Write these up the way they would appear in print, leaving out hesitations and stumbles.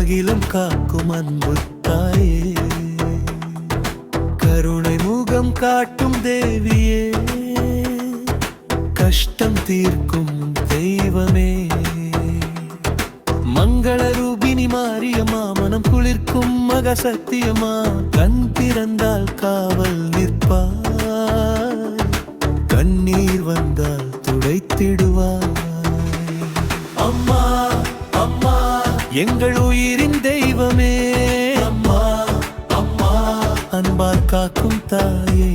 அகிலம் காக்கும் அன்பு தாயே, கருணை முகம் காட்டும் தேவியே, கஷ்டம் தீர்க்கும் தெய்வமே, மங்கள ரூபினி மாரியம்மா, மனம் குளிர்க்கும் மக சத்தியமா, கண் திறந்தால் காவல் நிற்பாய், கண்ணீர் வந்தால் துடைத்திடுவாய். அம்மா அம்மா எங்கள் உயிரின் தெய்வமே, அம்மா அம்மா அன்பால் காக்கும் தாயே.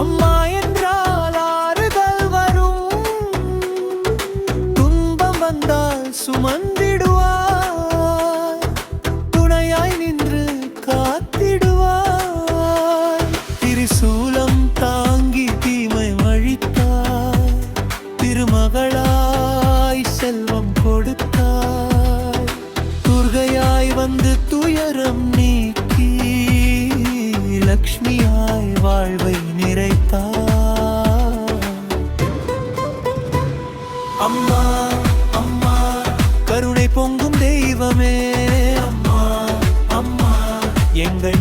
அம்மா என்றால் ஆறுதல் வரும், துன்பம் வந்தால் சுமந்திடுவாய், துணையாய் நின்று காத்திடுவாய், திரிசூலம் தாங்கி தீமை அழித்தாய், திருமகளாய் செல்வம் கொடுத்தாய், துர்கையாய் வந்து துயரம் நீக்கி லக்ஷ்மியாய் வாழ்வை நிறைத்தாய். அம்மா அம்மா கருணை பொங்கும் தெய்வமே, அம்மா அம்மா எங்கள்